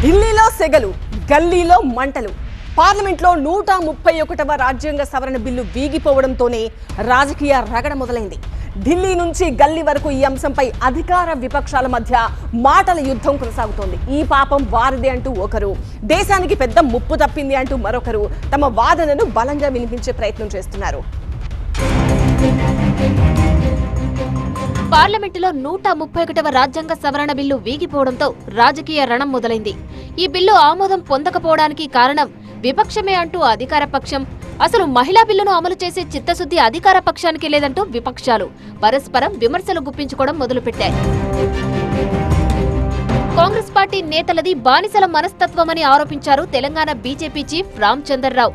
ఢిల్లీలో సెగలు, గల్లీలో మంటలు. పార్లమెంట్లో 131వ రాజ్యాంగ సవరణ బిల్లు వీగిపోవడంతోనే రాజకీయ రగడ మొదలైంది. ఢిల్లీ నుంచి గల్లీ వరకు ఈ అంశంపై అధికార విపక్షాల మధ్య మాటల యుద్ధం కొనసాగుతోంది. ఈ పాపం వారిదే అంటూ ఒకరు, దేశానికి పెద్ద ముప్పు తప్పింది అంటూ మరొకరు తమ వాదనను బలంగా వినిపించే ప్రయత్నం చేస్తున్నారు. పార్లమెంటులో 131వ రాజ్యాంగ సవరణ బిల్లు వీగిపోవడంతో రాజకీయ రణం మొదలైంది. ఈ బిల్లు ఆమోదం పొందకపోవడానికి కారణం విపక్షమే అంటూ అధికార పక్షం, అసలు మహిళా బిల్లును అమలు చేసే చిత్తశుద్ధి అధికార పక్షానికి లేదంటూ విపక్షాలు పరస్పరం విమర్శలు గుప్పించుకోవడం మొదలుపెట్టాయి. కాంగ్రెస్ పార్టీ నేతలది బానిసల మనస్తత్వమని ఆరోపించారు తెలంగాణ బీజేపీ చీఫ్ రామచందర్రావు.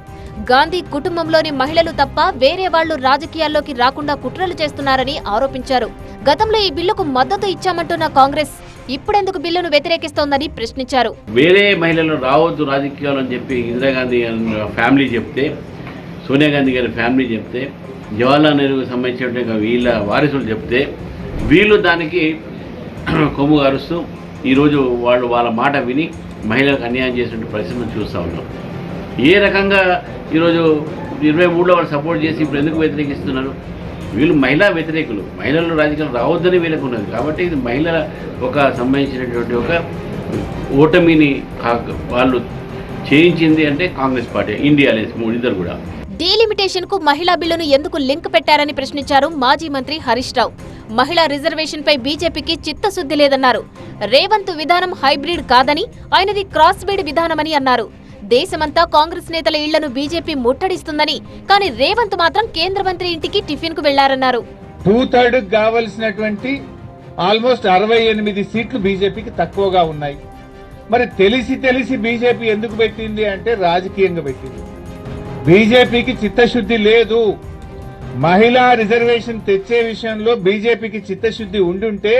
గాంధీ కుటుంబంలోని మహిళలు తప్ప వేరే వాళ్లు రాజకీయాల్లోకి రాకుండా కుట్రలు చేస్తున్నారని ఆరోపించారు. గతంలో ఈ బిల్లుకు మద్దతు ఇచ్చామంటున్న కాంగ్రెస్ ఇప్పుడెందుకు బిల్లును వ్యతిరేకిస్తోందని ప్రశ్నించారు. వేరే మహిళలు రావద్దు రాజకీయాలు అని చెప్పి ఇందిరాగాంధీ ఫ్యామిలీ చెప్తే, సోనియా గాంధీ గారి ఫ్యామిలీ చెప్తే, జవహర్లాల్ నెహ్రూకి సంబంధించిన వీళ్ళ వారసులు చెప్తే, వీళ్ళు దానికి కొమ్ము గారుస్తూ ఈరోజు వాళ్ళ మాట విని మహిళలకు అన్యాయం చేసినట్టు పరిస్థితులను చూస్తూ ఉన్నాం. ఏ రకంగా ఈరోజు 23లో వాళ్ళు సపోర్ట్ చేసి ఇప్పుడు ఎందుకు వ్యతిరేకిస్తున్నారు? వీళ్ళు మహిళా వ్యతిరేకులు, మహిళలు రాజకీయాలు రావద్దని వీళ్ళకు ఉన్నది. కాబట్టి ఇది మహిళల ఒక సంబంధించినటువంటి ఒక ఓటమిని వాళ్ళు చేయించింది అంటే కాంగ్రెస్ పార్టీ, ఇండియా అలయన్స్ ఇద్దరు కూడా. డీలిమిటేషన్ కు మహిళా బిల్లును ఎందుకు లింక్ పెట్టారని ప్రశ్నించారు మాజీ మంత్రి హరీష్ రావు. మహిళా రిజర్వేషన్ పై బీజేపీకి చిత్తశుద్ధి లేదన్నారు. రేవంత్ విధానం హైబ్రిడ్ కాదని, ఆయనది క్రాస్ బ్రీడ్ విధానమని అన్నారు. దేశమంతా కాంగ్రెస్ నేతల ఇళ్లను బీజేపీ ముట్టడిస్తుందని, కానీ రేవంత్ మాత్రం కేంద్ర మంత్రి ఇంటికి టిఫిన్ కు వెళ్లారన్నారు. 2/3 కావలసినటువంటి ఆల్మోస్ట్ 68 సీట్లు బీజేపీకి తక్కువగా ఉన్నాయి. మరి తెలిసి బీజేపీ ఎందుకు పెట్టింది అంటే రాజకీయంగా పెట్టింది. బీజేపీకి చిత్తశుద్ధి లేదు. మహిళా రిజర్వేషన్ తెచ్చే విషయంలో బీజేపీకి చిత్తశుద్ధి ఉండుంటే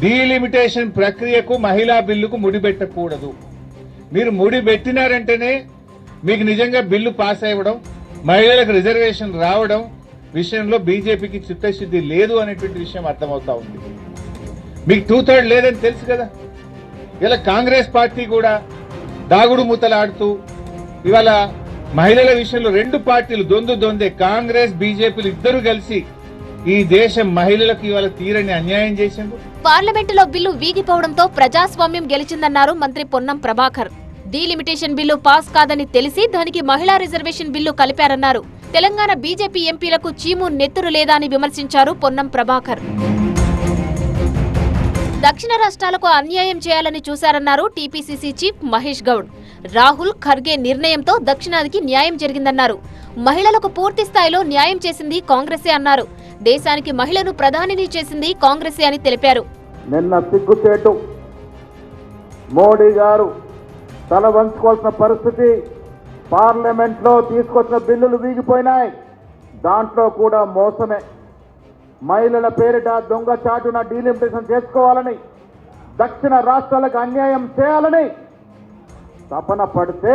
డీలిమిటేషన్ ప్రక్రియకు మహిళా బిల్లుకు ముడిపెట్టకూడదు. మీరు ముడి పెట్టినారంటేనే మీకు నిజంగా బిల్లు పాస్ అవ్వడం, మహిళలకు రిజర్వేషన్ రావడం విషయంలో బీజేపీకి చిత్తశుద్ధి లేదు అనేటువంటి విషయం అర్థమవుతా ఉంది. మీకు 2/3 లేదని తెలుసు కదా. ఇలా కాంగ్రెస్ పార్టీ కూడా దాగుడు మూతలాడుతూ ఇవాళ మహిళల విషయంలో 2 పార్టీలు దొందే, కాంగ్రెస్ బీజేపీలు ఇద్దరు కలిసి ఈ దేశం మహిళలకు ఇవాళ తీరని అన్యాయం చేసింది. పార్లమెంటులో బిల్లు వీగిపోవడంతో ప్రజాస్వామ్యం గెలిచిందన్నారు మంత్రి Ponnam Prabhakar. Delimitation bill pass కాదని తెలిసి దానికి మహిళా రిజర్వేషన్ బిల్లు కలిపారన్నారు. తెలంగాణ బీజేపీ ఎంపీలకు చీము నెత్తురు లేదా అని విమర్శించారు పొన్నం ప్రభాకర్. దక్షిణ రాష్ట్రాలకు అన్యాయం చేయాలని చూశారన్నారు టీపీసీసీ చీఫ్ మహేష్ గౌడ్. రాహుల్ ఖర్గే నిర్ణయంతో దక్షిణాదికి న్యాయం జరిగిందన్నారు. మహిళలకు పూర్తి స్థాయిలో న్యాయం చేసింది కాంగ్రెసే అన్నారు. దేశానికి మహిళను ప్రధానిని చేసింది కాంగ్రెసే అని తెలిపారు. నిన్న సిగ్గుచేటు మోడీ గారు తల వంచుకోవాల్సిన పరిస్థితి. పార్లమెంట్లో తీసుకొచ్చిన బిల్లులు వీగిపోయినాయి. దాంట్లో కూడా మోసమే. మహిళల పేరిట దొంగ చాటున డీలిమిటేషన్ చేసుకోవాలని, దక్షిణ రాష్ట్రాలకు అన్యాయం చేయాలని తపన పడితే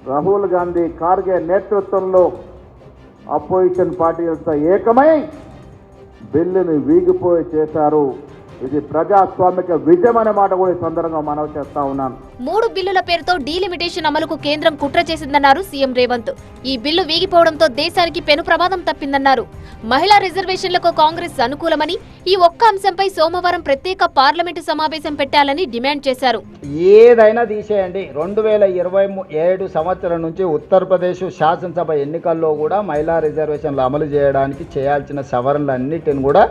రాహుల్ గాంధీ ఖార్గే నేతృత్వంలో అపోజిషన్ పార్టీలతో ఏకమై బిల్లుని వీగిపోయి చేశారు. ఇది ప్రజాస్వామిక విజయం అనే మాట కూడా ఈ సందర్భంగా మనవి చేస్తా ఉన్నాను. 3 బిల్లుల పేరుతో డీలిమిటేషన్ అమలుకు కేంద్రం కుట్ర చేసిందన్నారు సీఎం రేవంత్. ఈ బిల్లు వీగిపోవడంతో దేశానికి పెను ప్రమాదం తప్పిందన్నారు. మహిళా రిజర్వేషన్లకు కాంగ్రెస్ అనుకూలమని, ఈ ఒక్క అంశంపై సోమవారం ప్రత్యేక పార్లమెంటు సమావేశం పెట్టాలని డిమాండ్ చేశారు. ఏదైనా తీసేయండి. 2027 సంవత్సరం నుంచి ఉత్తరప్రదేశ్ శాసనసభ ఎన్నికల్లో కూడా మహిళా రిజర్వేషన్లు అమలు చేయడానికి చేయాల్సిన సవరణలన్నిటిని కూడా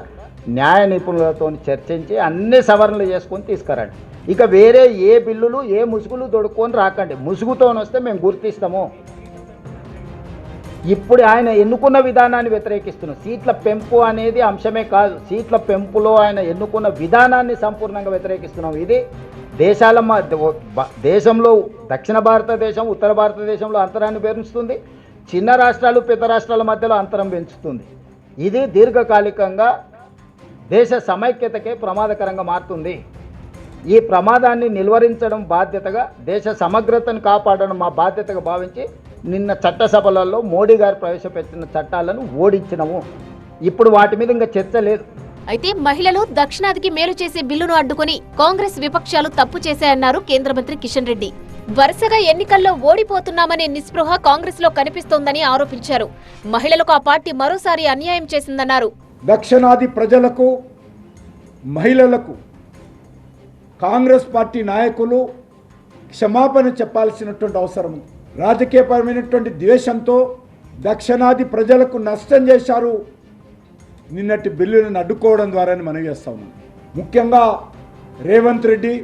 న్యాయ నిపుణులతో చర్చించి అన్ని సవరణలు చేసుకొని తీసుకురండి. ఇక వేరే ఏ బిల్లులు ఏ ముసుగులు దొడుక్కొని రాకండి. ముసుగుతో వస్తే మేము గుర్తిస్తాము. ఇప్పుడు ఆయన ఎన్నుకున్న విధానాన్ని వ్యతిరేకిస్తున్నాం. సీట్ల పెంపు అనేది అంశమే కాదు, సీట్ల పెంపులో ఆయన ఎన్నుకున్న విధానాన్ని సంపూర్ణంగా వ్యతిరేకిస్తున్నాం. ఇది దేశంలో దక్షిణ భారతదేశం, ఉత్తర భారతదేశంలో అంతరాన్ని పెంచుతుంది. చిన్న రాష్ట్రాలు పెద్ద రాష్ట్రాల మధ్యలో అంతరం పెంచుతుంది. ఇది దీర్ఘకాలికంగా దేశ సమైక్యతకే ప్రమాదకరంగా మారుతుంది. ఈ ప్రమాదాన్ని నిలువరించడం బాధ్యతగా, దేశ సమగ్రతను కాపాడడం మా బాధ్యతగా భావించి నిన్న చట్టసభలలో మోడీ గారు ప్రవేశపెట్టిన చట్టాలను ఓడించినము. ఇప్పుడు వాటి మీద ఇంకా చర్చ లేదు. అయితే మహిళలు దక్షిణాదికి మేలు చేసే బిల్లును అడ్డుకుని కాంగ్రెస్ విపక్షాలు తప్పు చేశాయన్నారు కేంద్ర మంత్రి కిషన్ రెడ్డి. వరుసగా ఎన్నికల్లో ఓడిపోతున్నామనే నిస్పృహ కాంగ్రెస్ లో కనిపిస్తోందని ఆరోపించారు. మహిళలకు ఆ పార్టీ మరోసారి అన్యాయం చేసిందన్నారు. దక్షిణాది ప్రజలకు, మహిళలకు కాంగ్రెస్ పార్టీ నాయకులు క్షమాపణ చెప్పాల్సినటువంటి అవసరం ఉంది. రాజకీయపరమైనటువంటి ద్వేషంతో దక్షిణాది ప్రజలకు నష్టం చేశారు నిన్నటి బిల్లులను అడ్డుకోవడం ద్వారానే మనం చేస్తా ఉన్నాం. ముఖ్యంగా రేవంత్ రెడ్డి,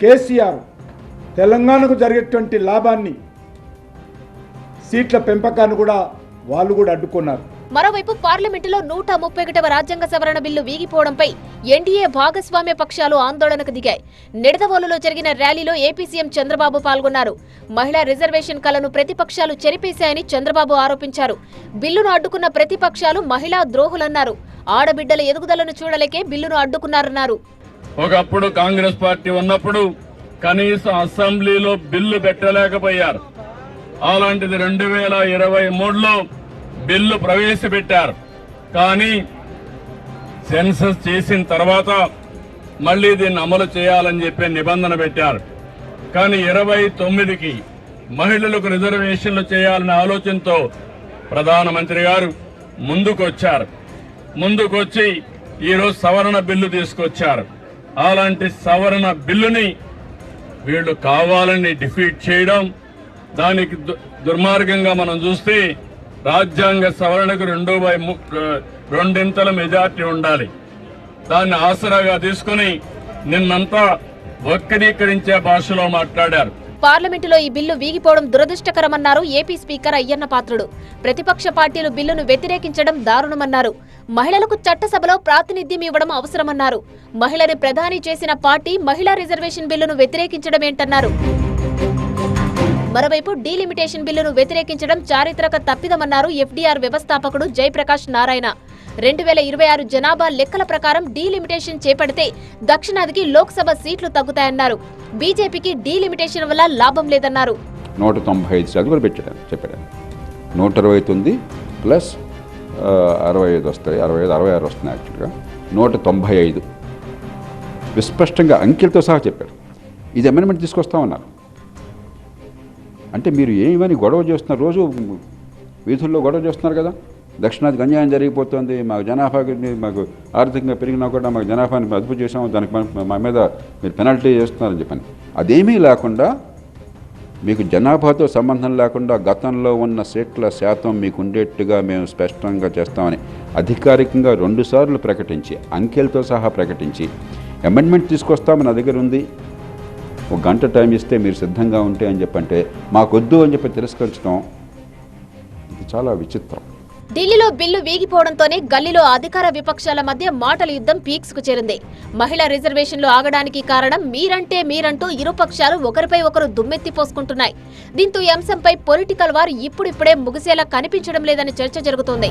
కేసీఆర్ తెలంగాణకు జరిగేటువంటి లాభాన్ని, సీట్ల పెంపకాన్ని కూడా వాళ్ళు కూడా అడ్డుకున్నారు. మరోవైపు పార్లమెంటులో 131వ రాజ్యాంగ సవరణ బిల్లు వీగిపోవడంపై ఎన్డీఏ భాగస్వామ్య పక్షాలు ఆందోళనకు దిగాయి. నిడదవోలులో జరిగిన ర్యాలీలో ఏపీ సీఎం చంద్రబాబు పాల్గొన్నారు. మహిళా రిజర్వేషన్ కలను ప్రతిపక్షాలు చెరిపేశాయని చంద్రబాబు ఆరోపించారు. బిల్లును అడ్డుకున్న ప్రతిపక్షాలు మహిళా ద్రోహులన్నారు. ఆడబిడ్డల ఎదుగుదలను చూడలేకే బిల్లును అడ్డుకున్నారన్నారు. ఒకప్పుడు కాంగ్రెస్ పార్టీ ఉన్నప్పుడు కనీసం అసెంబ్లీలో బిల్లు పెట్టలేకపోయారు. అలాంటిది 2023లో బిల్లు ప్రవేశపెట్టారు. కానీ సెన్సస్ చేసిన తర్వాత మళ్లీ దీన్ని అమలు చేయాలని చెప్పి నిబంధన పెట్టారు. కానీ 29కి మహిళలకు రిజర్వేషన్లు చేయాలనే ఆలోచనతో ప్రధానమంత్రి గారు ముందుకొచ్చి ఈరోజు సవరణ బిల్లు తీసుకొచ్చారు. అలాంటి సవరణ బిల్లుని వీళ్ళు కావాలని డిఫీట్ చేయడం, దానికి దుర్మార్గంగా మనం చూస్తే రాజ్యాంగ సవరణకు 2/2 మెజార్టీ ఉండాలి. దాన్ని ఆసరాగా తీసుకుని నిన్నంతా వక్రీకరించే భాషలో మాట్లాడారు. పార్లమెంటులో ఈ bill వీగిపోవడం దురదృష్టకరమన్నారు AP speaker Ayyanna Patrudu. ప్రతిపక్ష పార్టీలు బిల్లును వ్యతిరేకించడం దారుణమన్నారు. మహిళలకు చట్టసభలో ప్రాతినిధ్యం ఇవ్వడం అవసరమన్నారు. మహిళని ప్రధాని చేసిన పార్టీ మహిళా రిజర్వేషన్ బిల్లును వ్యతిరేకించడమేంటన్నారు. మరోవైపు డీలిమిటేషన్ బిల్లును వ్యతిరేకించడం చారిత్రక తప్పిదమన్నారు ఎఫ్డీఆర్ వ్యవస్థాపకుడు జయప్రకాష్ నారాయణ. 2026 జనాభా లెక్కల ప్రకారం డీలిమిటేషన్ చేపడితే దక్షిణాదికి లోక్సభ సీట్లు తగ్గుతాయన్నారు. బీజేపీకి డీలిమిటేషన్ వల్ల లాభం లేదన్నారు. 195 సీట్లు కూడా చెప్పాడు. 129 ప్లస్ 65 వస్తాయి, 66 వస్తున్నాయి. యాక్చువల్గా 195 విస్పష్టంగా అంకెలతో సహా చెప్పారు. ఇది అమెండ్మెంట్ తీసుకొస్తామన్నారు. అంటే మీరు ఏమని గొడవ చేస్తున్నారు, రోజు వీధుల్లో గొడవ చేస్తున్నారు కదా. దక్షిణాదికి అన్యాయం జరిగిపోతుంది, మాకు జనాభాకి మాకు ఆర్థికంగా పెరిగినా కూడా మాకు జనాభాని అదుపు చేసాము, దానికి మా మీద మీరు పెనాల్టీ చేస్తున్నారని చెప్పని. అదేమీ లేకుండా మీకు జనాభాతో సంబంధం లేకుండా గతంలో ఉన్న సీట్ల శాతం మీకు ఉండేట్టుగా మేము స్పష్టంగా చేస్తామని అధికారికంగా 2 సార్లు ప్రకటించి, అంకెలతో సహా ప్రకటించి అమెండ్మెంట్ తీసుకొస్తామని నా దగ్గర ఉంది, 1 గంట టైం ఇస్తే మీరు సిద్ధంగా ఉంటే అని చెప్పంటే మాకొద్దు అని చెప్పి తిరస్కరించడం ఇది చాలా విచిత్రం. ఢిల్లీలో బిల్లు వీగిపోవడంతోనే గల్లీలో అధికార విపక్షాల మధ్య మాటల యుద్ధం పీక్స్ కు చేరింది. మహిళా రిజర్వేషన్లు ఆగడానికి కారణం మీరంటూ ఇరుపక్షాలు ఒకరిపై ఒకరు దుమ్మెత్తి పోసుకుంటున్నాయి. దీంతో ఈ అంశంపై పొలిటికల్ వార్ ఇప్పుడిప్పుడే ముగిసేలా కనిపించడం లేదని చర్చ జరుగుతోంది.